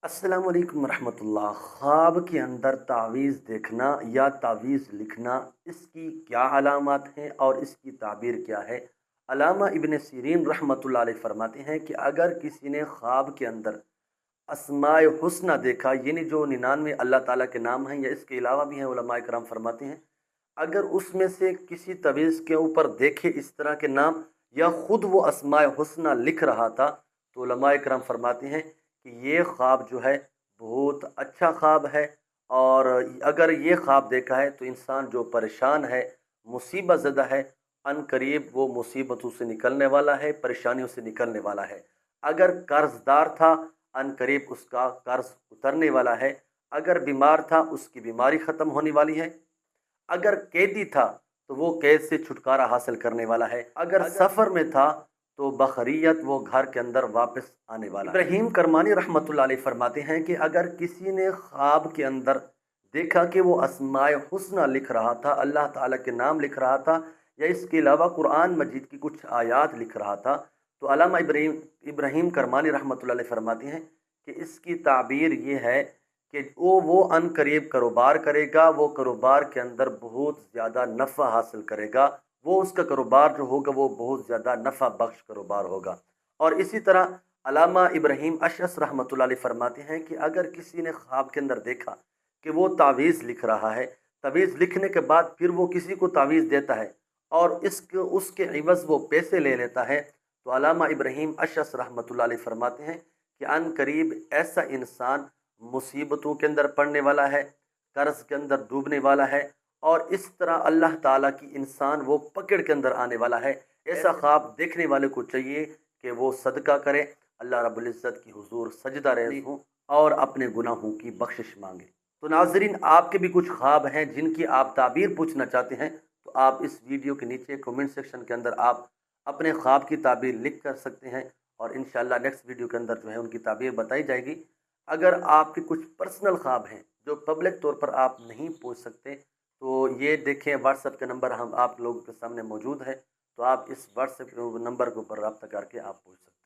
अस्सलाम वालेकुम रहमतुल्लाह। ख्वाब के अंदर तावीज़ देखना या तावीज़ लिखना, इसकी क्या अलामत हैं और इसकी ताबीर क्या है? अल्लामा इब्न सीरीन रहमतुल्लाह अलैह फरमाते हैं कि अगर किसी ने ख्वाब के अंदर अस्माए हुस्ना देखा, यानी जो 99 अल्लाह ताला के नाम हैं या इसके अलावा भी हैं, उलमाए कराम फरमाते हैं, अगर उसमें से किसी तवीज़ के ऊपर देखे इस तरह के नाम या ख़ुद वो अस्माए हुस्ना लिख रहा था, तो उलमाए कराम फरमाते हैं कि ये ख्वाब जो है बहुत अच्छा ख्वाब है। और अगर ये ख्वाब देखा है तो इंसान जो परेशान है, मुसीबत ज़दा है, अन करीब वो मुसीबतों से निकलने वाला है, परेशानियों से निकलने वाला है। अगर कर्ज़दार था, अन करीब उसका कर्ज़ उतरने वाला है। अगर बीमार था, उसकी बीमारी ख़त्म होने वाली है। अगर कैदी था तो वो कैद से छुटकारा हासिल करने वाला है। अगर सफ़र में था तो बखरियत वो घर के अंदर वापस आने वाला है। इब्राहीम करमानी रहमतुल्लाह अलैह फरमाते हैं कि अगर किसी ने ख्वाब के अंदर देखा कि वो अस्माए हुस्ना लिख रहा था, अल्लाह ताला के नाम लिख रहा था, या इसके अलावा कुरान मजीद की कुछ आयात लिख रहा था, तो अल्लामा इब्राहीम इब्राहीम करमानी रहमतुल्लाह अलैह फरमाते हैं कि इसकी ताबीर ये है कि वो अन करीब कारोबार करेगा, वो कारोबार के अंदर बहुत ज़्यादा नफ़ा हासिल करेगा, वो उसका कारोबार जो होगा वो बहुत ज़्यादा नफ़ा बख्श कारोबार होगा। और इसी तरह अल्लामा इब्राहीम अशअस रहमतुल्लाह अलैह फरमाते हैं कि अगर किसी ने ख्वाब के अंदर देखा कि वो तावीज़ लिख रहा है, तावीज़ लिखने के बाद फिर वो किसी को तावीज़ देता है और इसके उसके इवज़ वो पैसे ले लेता है, तो अल्लामा इब्राहीम अशअस रहमतुल्लाह अलैह फरमाते हैं कि अन करीब ऐसा इंसान मुसीबतों के अंदर पड़ने वाला है, कर्ज़ के अंदर डूबने वाला है, और इस तरह अल्लाह ताला की इंसान वो पकड़ के अंदर आने वाला है। ऐसा ख्वाब देखने वाले को चाहिए कि वो सदका करे, अल्लाह रब्बुल इज़्ज़त की हुज़ूर सजदा रेज़ हो और अपने गुनाहों की बख्शिश मांगे। तो नाज़रीन, आपके भी कुछ ख्वाब हैं जिनकी आप ताबीर पूछना चाहते हैं, तो आप इस वीडियो के नीचे कमेंट सेक्शन के अंदर आप अपने ख्वाब की ताबीर लिख कर सकते हैं, और इंशाअल्लाह नेक्स्ट वीडियो के अंदर जो है उनकी ताबीर बताई जाएगी। अगर आपके कुछ पर्सनल ख्वाब हैं जो पब्लिक तौर पर आप नहीं पूछ सकते, तो ये देखें, व्हाट्सएप का नंबर हम आप लोगों के सामने मौजूद है, तो आप इस व्हाट्सएप नंबर के ऊपर रब्ता करके आप पूछ सकते हैं।